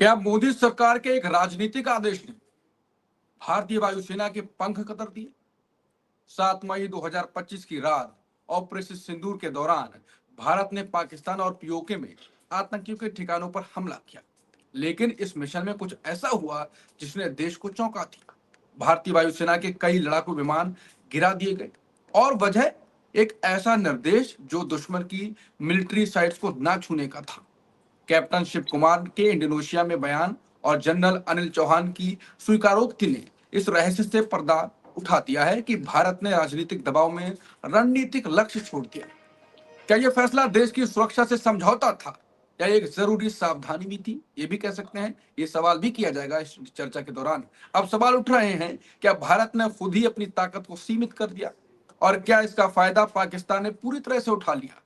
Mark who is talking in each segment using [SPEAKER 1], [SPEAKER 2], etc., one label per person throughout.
[SPEAKER 1] क्या मोदी सरकार के एक राजनीतिक आदेश ने भारतीय वायुसेना के पंख कतर दिए? 7 मई 2025 की रात ऑपरेशन सिंदूर के दौरान भारत ने पाकिस्तान और पीओके में आतंकियों के ठिकानों पर हमला किया, लेकिन इस मिशन में कुछ ऐसा हुआ जिसने देश को चौंका दिया। भारतीय वायुसेना के कई लड़ाकू विमान गिरा दिए गए और वजह एक ऐसा निर्देश जो दुश्मन की मिलिट्री साइट्स को न छूने का था। कैप्टन शिव कुमार के इंडोनेशिया में बयान और जनरल अनिल चौहान की स्वीकारोक्ति ने इस रहस्य से पर्दा उठा दिया है कि भारत ने राजनीतिक दबाव में रणनीतिक लक्ष्य छोड़ दिया। क्या यह फैसला देश की सुरक्षा से समझौता था या एक जरूरी सावधानी भी थी? ये भी कह सकते हैं। ये सवाल भी किया जाएगा इस चर्चा के दौरान। अब सवाल उठ रहे हैं, क्या भारत ने खुद ही अपनी ताकत को सीमित कर दिया और क्या इसका फायदा पाकिस्तान ने पूरी तरह से उठा लिया?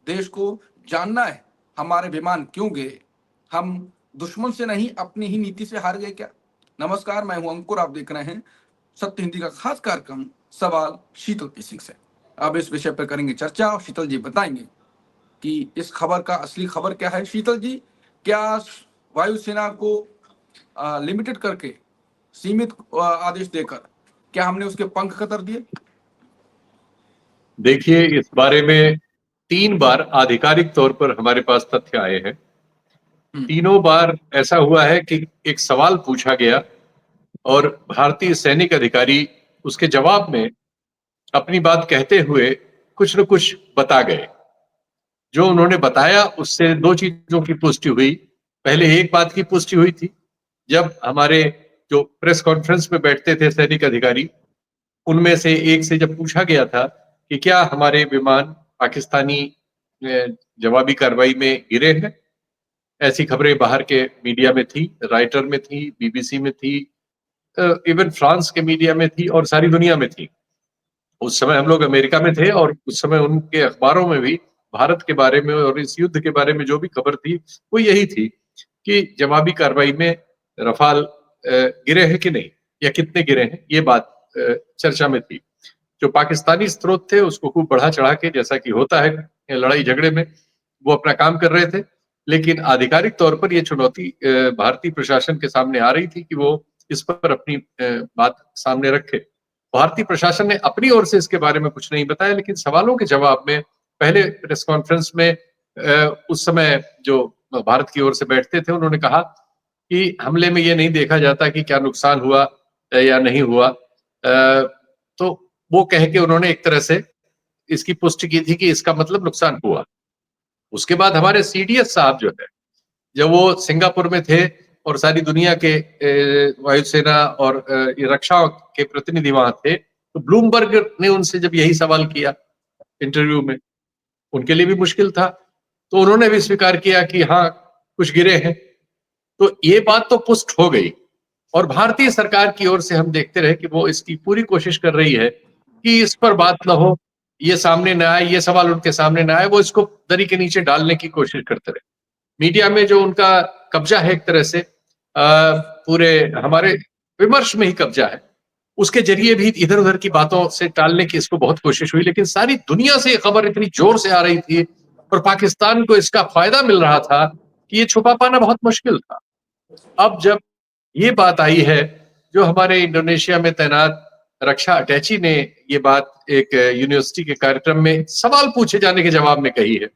[SPEAKER 1] देश को जानना है हमारे विमान क्यों गिरे, हम दुश्मन से नहीं अपनी ही नीति से हार गए क्या? नमस्कार, मैं हूं अंकुर, आप देख रहे हैं सत्य हिंदी का खास कार्यक्रम सवाल शीतल पी सिंह से। अब इस विषय पर करेंगे चर्चा और शीतल जी बताएंगे कि इस खबर का असली खबर क्या है। शीतल जी, क्या वायुसेना को लिमिटेड करके सीमित आदेश देकर क्या हमने उसके पंख कतर दिए?
[SPEAKER 2] देखिए, इस बारे में 3 बार आधिकारिक तौर पर हमारे पास तथ्य आए हैं। तीनों बार ऐसा हुआ है कि एक सवाल पूछा गया और भारतीय सैनिक अधिकारी उसके जवाब में अपनी बात कहते हुए कुछ न कुछ बता गए। जो उन्होंने बताया उससे 2 चीजों की पुष्टि हुई। पहले एक बात की पुष्टि हुई थी, जब हमारे जो प्रेस कॉन्फ्रेंस में बैठते थे सैनिक अधिकारी, उनमें से एक से जब पूछा गया था कि क्या हमारे विमान पाकिस्तानी जवाबी कार्रवाई में गिरे हैं, ऐसी खबरें बाहर के मीडिया में थी, राइटर में थी, बीबीसी में थी, इवन फ्रांस के मीडिया में थी और सारी दुनिया में थी। उस समय हम लोग अमेरिका में थे और उस समय उनके अखबारों में भी भारत के बारे में और इस युद्ध के बारे में जो भी खबर थी वो यही थी कि जवाबी कार्रवाई में रफाल गिरे हैं कि नहीं या कितने गिरे हैं, ये बात चर्चा में थी। जो पाकिस्तानी स्रोत थे उसको खूब बढ़ा चढ़ा के, जैसा कि होता है लड़ाई झगड़े में, वो अपना काम कर रहे थे। लेकिन आधिकारिक तौर पर ये चुनौती भारतीय प्रशासन के सामने आ रही थी कि वो इस पर अपनी बात सामने रखे। भारतीय प्रशासन ने अपनी ओर से इसके बारे में कुछ नहीं बताया, लेकिन सवालों के जवाब में पहले प्रेस कॉन्फ्रेंस में उस समय जो भारत की ओर से बैठते थे उन्होंने कहा कि हमले में ये नहीं देखा जाता कि क्या नुकसान हुआ या नहीं हुआ। तो वो कह के उन्होंने एक तरह से इसकी पुष्टि की थी कि इसका मतलब नुकसान हुआ। उसके बाद हमारे सीडीएस साहब जो है, जब वो सिंगापुर में थे और सारी दुनिया के वायुसेना और रक्षा के प्रतिनिधि वहां थे, तो ब्लूमबर्ग ने उनसे जब यही सवाल किया इंटरव्यू में, उनके लिए भी मुश्किल था, तो उन्होंने भी स्वीकार किया कि हाँ कुछ गिरे हैं। तो ये बात तो पुष्ट हो गई और भारतीय सरकार की ओर से हम देखते रहे कि वो इसकी पूरी कोशिश कर रही है कि इस पर बात न हो, ये सामने न आए, ये सवाल उनके सामने न आए, वो इसको दरी के नीचे डालने की कोशिश करते रहे। मीडिया में जो उनका कब्जा है एक तरह से, पूरे हमारे विमर्श में ही कब्जा है, उसके जरिए भी इधर उधर की बातों से टालने की इसको बहुत कोशिश हुई। लेकिन सारी दुनिया से ये खबर इतनी जोर से आ रही थी और पाकिस्तान को इसका फायदा मिल रहा था कि ये छुपा पाना बहुत मुश्किल था। अब जब ये बात आई है, जो हमारे इंडोनेशिया में तैनात रक्षा अटैची ने ये बात एक यूनिवर्सिटी के कार्यक्रम में सवाल पूछे जाने के जवाब में कही है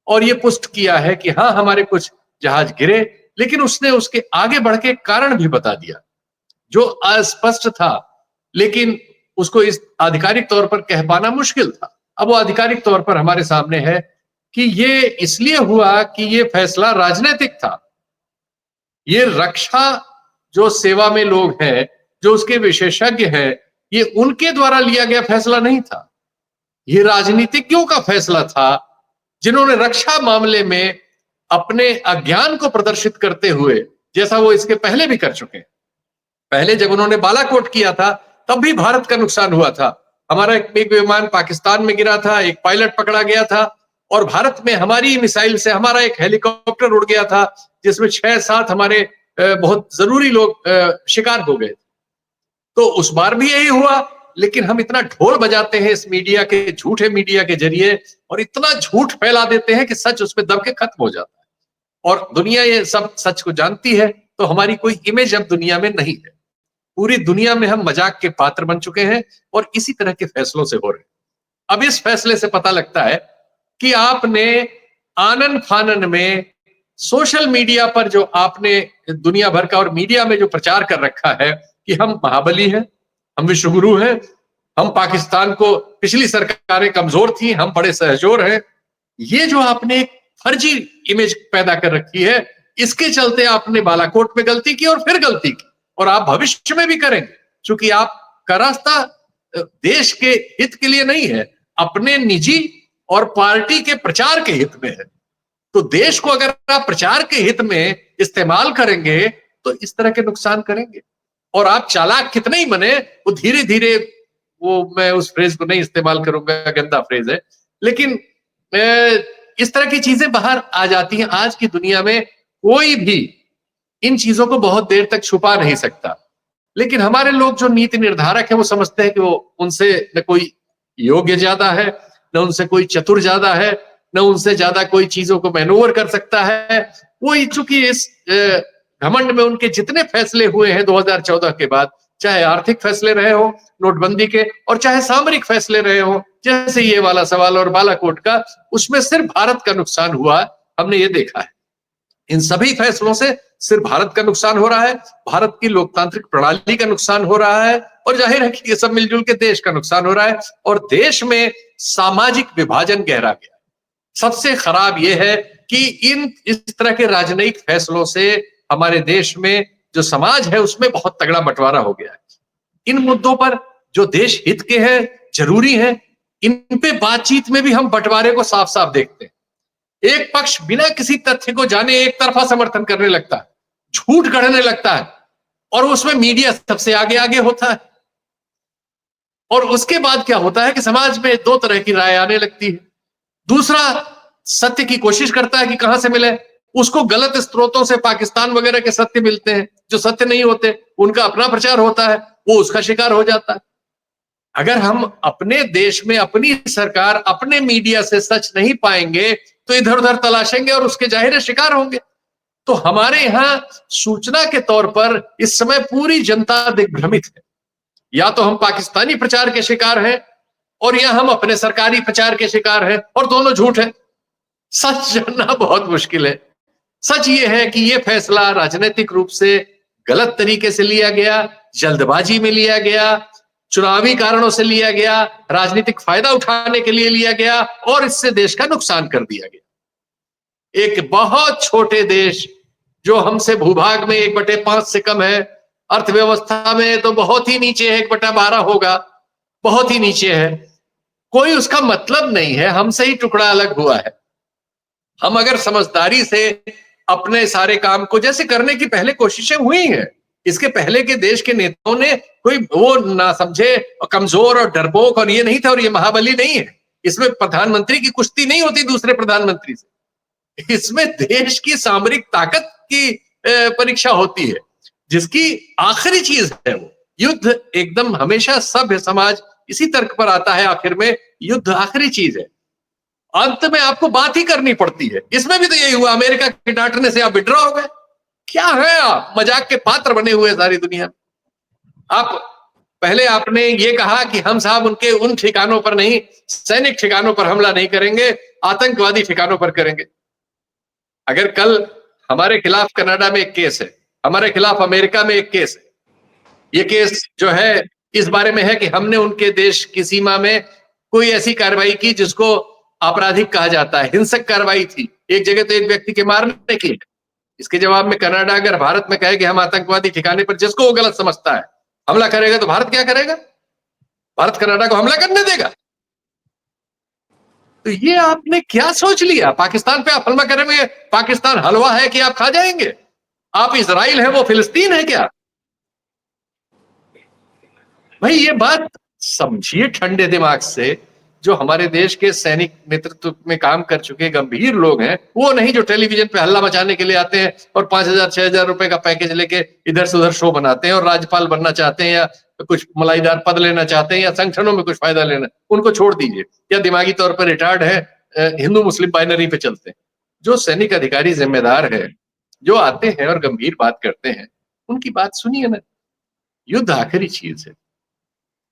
[SPEAKER 2] और ये पुष्ट किया है कि हाँ हमारे कुछ जहाज गिरे, लेकिन उसने उसके आगे बढ़ के कारण भी बता दिया जो अस्पष्ट था, लेकिन उसको इस आधिकारिक तौर पर कह पाना मुश्किल था। अब वो आधिकारिक तौर पर हमारे सामने है कि ये इसलिए हुआ कि ये फैसला राजनीतिक था। ये रक्षा जो सेवा में लोग हैं, जो उसके विशेषज्ञ हैं, ये उनके द्वारा लिया गया फैसला नहीं था, ये राजनीतिज्ञों का फैसला था, जिन्होंने रक्षा मामले में अपने अज्ञान को प्रदर्शित करते हुए, जैसा वो इसके पहले भी कर चुके हैं। पहले जब उन्होंने बालाकोट किया था तब भी भारत का नुकसान हुआ था। हमारा एक विमान पाकिस्तान में गिरा था, एक पायलट पकड़ा गया था और भारत में हमारी मिसाइल से हमारा एक हेलीकॉप्टर उड़ गया था जिसमें 6-7 हमारे बहुत जरूरी लोग शिकार हो गए। तो उस बार भी यही हुआ, लेकिन हम इतना ढोल बजाते हैं इस मीडिया के, झूठे मीडिया के जरिए, और इतना झूठ फैला देते हैं कि सच उसमें दब के खत्म हो जाता है। और दुनिया ये सब सच को जानती है, तो हमारी कोई इमेज अब दुनिया में नहीं है। पूरी दुनिया में हम मजाक के पात्र बन चुके हैं और इसी तरह के फैसलों से हो रहे हैं। अब इस फैसले से पता लगता है कि आपने आनन फानन में सोशल मीडिया पर जो आपने दुनिया भर का और मीडिया में जो प्रचार कर रखा है कि हम महाबली हैं, हम विश्वगुरु हैं, हम पाकिस्तान को, पिछली सरकारें कमजोर थी, हम बड़े सहजोर हैं, ये जो आपने एक फर्जी इमेज पैदा कर रखी है, इसके चलते आपने बालाकोट में गलती की और फिर गलती की, और आप भविष्य में भी करेंगे, क्योंकि आपका रास्ता देश के हित के लिए नहीं है, अपने निजी और पार्टी के प्रचार के हित में है। तो देश को अगर आप प्रचार के हित में इस्तेमाल करेंगे तो इस तरह के नुकसान करेंगे। और आप चालाक कितने ही बने, वो धीरे धीरे, वो मैं उस फ्रेज को नहीं इस्तेमाल करूंगा, गंदा फ्रेज है, लेकिन इस तरह की चीजें बाहर आ जाती हैं। आज की दुनिया में कोई भी इन चीजों को बहुत देर तक छुपा नहीं सकता, लेकिन हमारे लोग जो नीति निर्धारक है वो समझते हैं कि वो उनसे न कोई योग्य ज्यादा है, न उनसे कोई चतुर ज्यादा है, न उनसे ज्यादा कोई चीजों को मैनोवर कर सकता है। वो चूंकि इस घमंड में उनके जितने फैसले हुए हैं 2014 के बाद, चाहे आर्थिक फैसले रहे हो नोटबंदी के, और चाहे सामरिक फैसले रहे हो, जैसे ये वाला सवाल और बालाकोट का, उसमें सिर्फ भारत का नुकसान हुआ, हमने ये देखा है। इन सभी फैसलों से सिर्फ भारत का नुकसान हो रहा है, भारत की लोकतांत्रिक प्रणाली का नुकसान हो रहा है, और जाहिर है कि ये सब मिलजुल के देश का नुकसान हो रहा है, और देश में सामाजिक विभाजन गहरा गया। सबसे खराब यह है कि इस तरह के राजनयिक फैसलों से हमारे देश में जो समाज है उसमें बहुत तगड़ा बंटवारा हो गया है। इन मुद्दों पर जो देश हित के हैं, जरूरी है, इन पे बातचीत में भी हम बंटवारे को साफ साफ देखते हैं। एक पक्ष बिना किसी तथ्य को जाने एक तरफा समर्थन करने लगता है, झूठ गढ़ने लगता है, और उसमें मीडिया सबसे आगे आगे होता है। और उसके बाद क्या होता है कि समाज में दो तरह की राय आने लगती है। दूसरा सत्य की कोशिश करता है कि कहां से मिले, उसको गलत स्रोतों से पाकिस्तान वगैरह के सत्य मिलते हैं, जो सत्य नहीं होते, उनका अपना प्रचार होता है, वो उसका शिकार हो जाता है। अगर हम अपने देश में अपनी सरकार, अपने मीडिया से सच नहीं पाएंगे तो इधर उधर तलाशेंगे और उसके जाहिर शिकार होंगे। तो हमारे यहां सूचना के तौर पर इस समय पूरी जनता दिग्भ्रमित है। या तो हम पाकिस्तानी प्रचार के शिकार हैं, और या हम अपने सरकारी प्रचार के शिकार हैं, और दोनों झूठ है। सच जानना बहुत मुश्किल है। सच ये है कि ये फैसला राजनीतिक रूप से गलत तरीके से लिया गया, जल्दबाजी में लिया गया, चुनावी कारणों से लिया गया, राजनीतिक फायदा उठाने के लिए लिया गया, और इससे देश का नुकसान कर दिया गया। एक बहुत छोटे देश जो हमसे भूभाग में 1/5 से कम है, अर्थव्यवस्था में तो बहुत ही नीचे है, 1/12 होगा, बहुत ही नीचे है, कोई उसका मतलब नहीं है हमसे ही टुकड़ा अलग हुआ है। हम अगर समझदारी से अपने सारे काम को जैसे करने की पहले कोशिशें हुई हैं, इसके पहले के देश के नेताओं ने कोई वो ना समझे, कमजोर और डरपोक और ये नहीं था, और ये महाबली नहीं है। इसमें प्रधानमंत्री की कुश्ती नहीं होती दूसरे प्रधानमंत्री से, इसमें देश की सामरिक ताकत की परीक्षा होती है, जिसकी आखिरी चीज है वो युद्ध। एकदम हमेशा सभ्य समाज इसी तर्क पर आता है, आखिर में युद्ध आखिरी चीज है, अंत में आपको बात ही करनी पड़ती है। इसमें भी तो यही हुआ, अमेरिका के डांटने से आप विड्रॉ हो गए। क्या है, आप मजाक के पात्र बने हुए सारी दुनिया। आप पहले आपने ये कहा कि हम साहब उनके उन ठिकानों पर नहीं, सैनिक ठिकानों पर हमला नहीं करेंगे, आतंकवादी ठिकानों पर करेंगे। अगर कल हमारे खिलाफ कनाडा में एक केस है, हमारे खिलाफ अमेरिका में एक केस है, ये केस जो है इस बारे में है कि हमने उनके देश की सीमा में कोई ऐसी कार्रवाई की जिसको आपराधिक कहा जाता है, हिंसक कार्रवाई थी, एक जगह तो एक व्यक्ति के मारने की। इसके जवाब में कनाडा अगर भारत में कहे कि हम आतंकवादी ठिकाने पर, जिसको वो गलत समझता है, हमला करेगा, तो भारत क्या करेगा? भारत कनाडा को हमला करने देगा? तो ये आपने क्या सोच लिया? पाकिस्तान पे आप हमला करेंगे, पाकिस्तान हलवा है कि आप खा जाएंगे? आप इजराइल है, वो फिलिस्तीन है क्या? भाई ये बात समझिए ठंडे दिमाग से। जो हमारे देश के सैनिक नेतृत्व में काम कर चुके गंभीर लोग हैं, वो नहीं जो टेलीविजन पे हल्ला मचाने के लिए आते हैं और 5,000-6,000 रुपए का पैकेज लेके इधर से उधर शो बनाते हैं और राज्यपाल बनना चाहते हैं, या कुछ मलाईदार पद लेना चाहते हैं, या संगठनों में कुछ फायदा लेना, उनको छोड़ दीजिए। या दिमागी तौर पर रिटायर्ड है, हिंदू मुस्लिम बाइनरी पे चलते हैं, जो सैनिक अधिकारी जिम्मेदार है, जो आते हैं और गंभीर बात करते हैं, उनकी बात सुनिए ना। युद्ध आखिरी चीज है,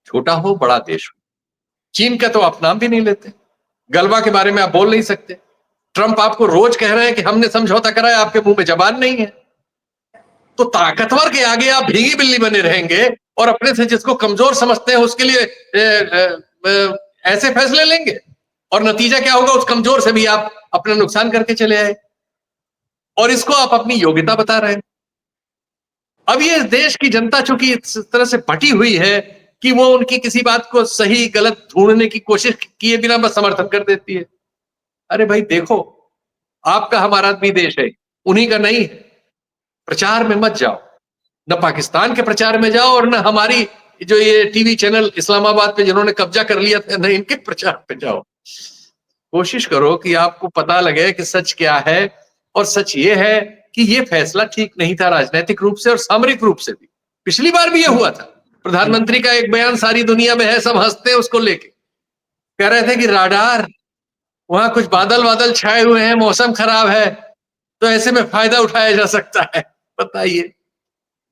[SPEAKER 2] छोटा हो बड़ा देश हो। चीन का तो आप नाम भी नहीं लेते, गलवा के बारे में आप बोल नहीं सकते। ट्रंप आपको रोज कह रहे हैं कि हमने समझौता कराया, आपके मुंह में जबान नहीं है। तो ताकतवर के आगे आप भीगी बिल्ली बने रहेंगे और अपने से जिसको कमजोर समझते हैं उसके लिए ऐसे फैसले लेंगे, और नतीजा क्या होगा, उस कमजोर से भी आप अपना नुकसान करके चले आए, और इसको आप अपनी योग्यता बता रहे हैं। अब ये देश की जनता चूंकि इस तरह से बटी हुई है कि वो उनकी किसी बात को सही गलत ढूंढने की कोशिश किए बिना बस समर्थन कर देती है। अरे भाई देखो, आपका हमारा भी देश है, उन्हीं का नहीं है। प्रचार में मत जाओ, न पाकिस्तान के प्रचार में जाओ और न हमारी जो ये टीवी चैनल इस्लामाबाद पे जिन्होंने कब्जा कर लिया था, न इनके प्रचार पे जाओ। कोशिश करो कि आपको पता लगे कि सच क्या है, और सच ये है कि ये फैसला ठीक नहीं था राजनीतिक रूप से और सामरिक रूप से भी। पिछली बार भी ये हुआ था। प्रधानमंत्री का एक बयान सारी दुनिया में है, सब हंसते हैं उसको लेके, कह रहे थे कि राडार, वहां कुछ बादल बादल छाए हुए हैं, मौसम खराब है, तो ऐसे में फायदा उठाया जा सकता है। बताइए,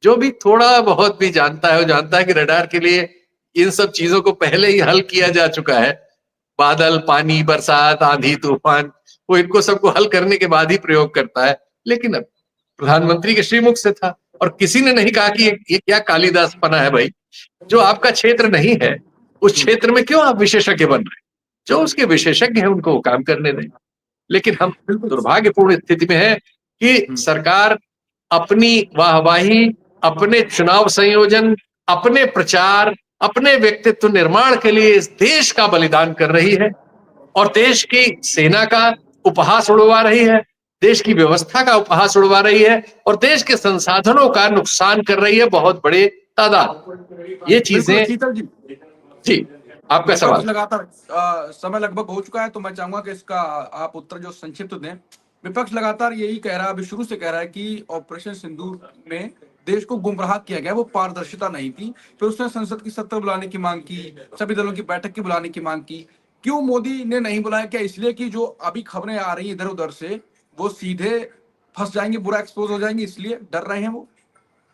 [SPEAKER 2] जो भी थोड़ा बहुत भी जानता है वो जानता है कि रडार के लिए इन सब चीजों को पहले ही हल किया जा चुका है। बादल, पानी, बरसात, आंधी, तूफान, वो इनको सबको हल करने के बाद ही प्रयोग करता है। लेकिन अब प्रधानमंत्री के श्रीमुख से था, और किसी ने नहीं कहा कि ये क्या कालिदास पना है भाई। जो आपका क्षेत्र नहीं है उस क्षेत्र में क्यों आप विशेषज्ञ बन रहे हैं? जो उसके विशेषज्ञ हैं उनको काम करने दें। लेकिन हम दुर्भाग्यपूर्ण स्थिति में है कि सरकार अपनी वाहवाही, अपने चुनाव संयोजन, अपने प्रचार, अपने व्यक्तित्व निर्माण के लिए इस देश का बलिदान कर रही है, और देश की सेना का उपहास उड़वा रही है, देश की व्यवस्था का उपहास उड़वा रही है, और देश के संसाधनों का नुकसान कर रही है बहुत बड़े तादाद। ये चीजें।
[SPEAKER 1] शीतल जी,
[SPEAKER 2] जी, आपका
[SPEAKER 1] विपक्ष
[SPEAKER 2] सवाल।
[SPEAKER 1] लगातार समय लगभग हो चुका है, तो मैं चाहूंगा कि इसका आप उत्तर जो संक्षिप्त दें। विपक्ष लगातार यही कह रहा है, अभी शुरू से कह रहा है कि ऑपरेशन सिंदूर में देश को गुमराह किया गया, वो पारदर्शिता नहीं थी। फिर उसने संसद की सत्र बुलाने की मांग की, सभी दलों की बैठक की बुलाने की मांग की। क्यों मोदी ने नहीं बुलाया? क्या इसलिए कि जो अभी खबरें आ रही हैं इधर उधर से, वो सीधे फंस जाएंगे, बुरा एक्सपोज हो जाएंगे, इसलिए डर रहे हैं वो?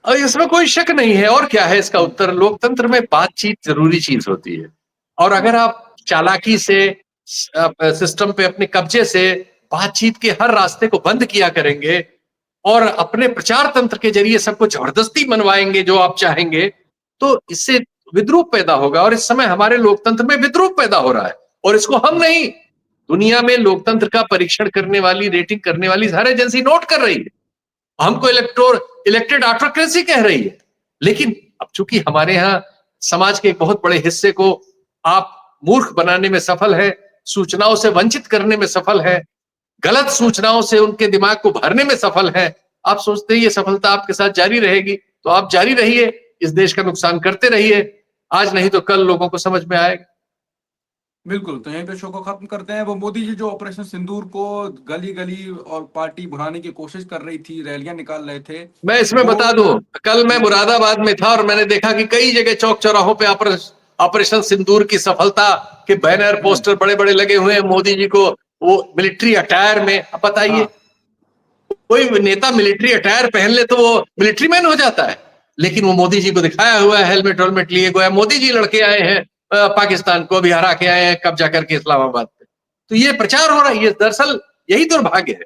[SPEAKER 2] और इसमें कोई शक नहीं है। और क्या है इसका उत्तर? लोकतंत्र में बातचीत जरूरी चीज होती है, और अगर आप चालाकी से सिस्टम पे अपने कब्जे से बातचीत के हर रास्ते को बंद किया करेंगे और अपने प्रचार तंत्र के जरिए सबको जबरदस्ती मनवाएंगे जो आप चाहेंगे, तो इससे विद्रूप पैदा होगा। और इस समय हमारे लोकतंत्र में विद्रूप पैदा हो रहा है, और इसको हम नहीं, दुनिया में लोकतंत्र का परीक्षण करने वाली, रेटिंग करने वाली हर एजेंसी नोट कर रही है। हमको इलेक्टेड ऑटोक्रेसी कह रही है। लेकिन अब चूंकि हमारे यहाँ समाज के एक बहुत बड़े हिस्से को आप मूर्ख बनाने में सफल है, सूचनाओं से वंचित करने में सफल है, गलत सूचनाओं से उनके दिमाग को भरने में सफल है, आप सोचते हैं ये सफलता आपके साथ जारी रहेगी, तो आप जारी रहिए, इस देश का नुकसान करते रहिए। आज नहीं तो कल लोगों को समझ में आएगा।
[SPEAKER 1] बिल्कुल, तो यहीं पे शो को खत्म करते हैं। वो मोदी जी जो ऑपरेशन सिंदूर को गली गली और पार्टी भुनाने की कोशिश कर रही थी, रैलियां निकाल रहे थे,
[SPEAKER 2] मैं इसमें
[SPEAKER 1] वो
[SPEAKER 2] बता दूं, कल मैं मुरादाबाद में था और मैंने देखा कि कई जगह चौक चौराहों पे ऑपरेशन सिंदूर की सफलता के बैनर, पोस्टर बड़े बड़े लगे हुए हैं, मोदी जी को वो मिलिट्री अटायर में। अब बताइए, कोई नेता मिलिट्री अटायर पहन ले तो वो मिलिट्री मैन हो जाता है, लेकिन वो मोदी जी को दिखाया हुआ है हेलमेट वेलमेट लिए, गोया मोदी जी लड़के आए हैं पाकिस्तान को अभी हरा के आए हैं कब्जा करके इस्लामाबाद पे। तो ये प्रचार हो रहा है। ये दरअसल यही दुर्भाग्य है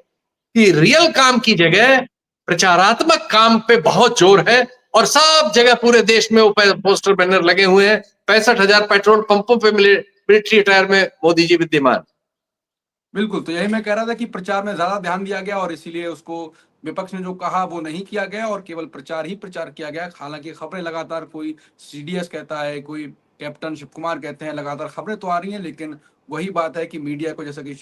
[SPEAKER 2] कि रियल काम की जगह प्रचारात्मक काम पे बहुत जोर है, और सब जगह पूरे देश में वो पोस्टर बैनर लगे हुए हैं। 65,000 पेट्रोल पंपों पे मिलिट्री अटायर में मोदी जी विद्यमान।
[SPEAKER 1] बिल्कुल, तो यही मैं कह रहा था कि प्रचार में ज्यादा ध्यान दिया गया, और इसीलिए उसको विपक्ष ने जो कहा वो नहीं किया गया, और केवल प्रचार ही प्रचार किया गया। हालांकि खबरें लगातार, कोई सीडीएस कहता है, कोई कैप्टन शिव कुमार कहते हैं, लगातार खबरें तो आ रही हैं, लेकिन वही बात है कि मीडिया को, जैसा कि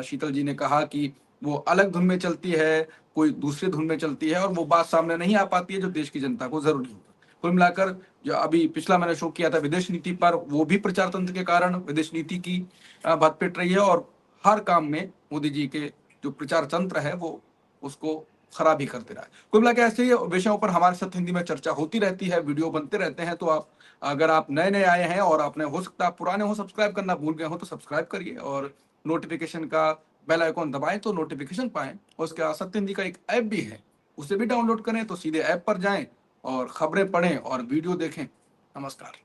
[SPEAKER 1] शीतल जी ने कहा, कि वो अलग धुन में चलती है, कोई दूसरे धुन में चलती है, और वो बात सामने नहीं आ पाती है जो देश की जनता को जरूरी होता है। कुल मिलाकर जो अभी पिछला मैंने शो किया था विदेश नीति पर, वो भी प्रचार तंत्र के कारण विदेश नीति की बात पिट रही है, और हर काम में मोदी जी के जो प्रचार तंत्र है वो उसको खराब ही करते रहा है। कुल मिला के ऐसे ही विषयों पर हमारे साथ हिंदी में चर्चा होती रहती है, वीडियो बनते रहते हैं। तो आप, अगर आप नए नए आए हैं और आपने, हो सकता है आप पुराने हो, सब्सक्राइब करना भूल गए हो, तो सब्सक्राइब करिए, और नोटिफिकेशन का बेल आइकॉन दबाएं तो नोटिफिकेशन पाएं। और उसके बाद सत्य हिंदी का एक ऐप भी है, उसे भी डाउनलोड करें। तो सीधे ऐप पर जाएं और खबरें पढ़ें और वीडियो देखें। नमस्कार।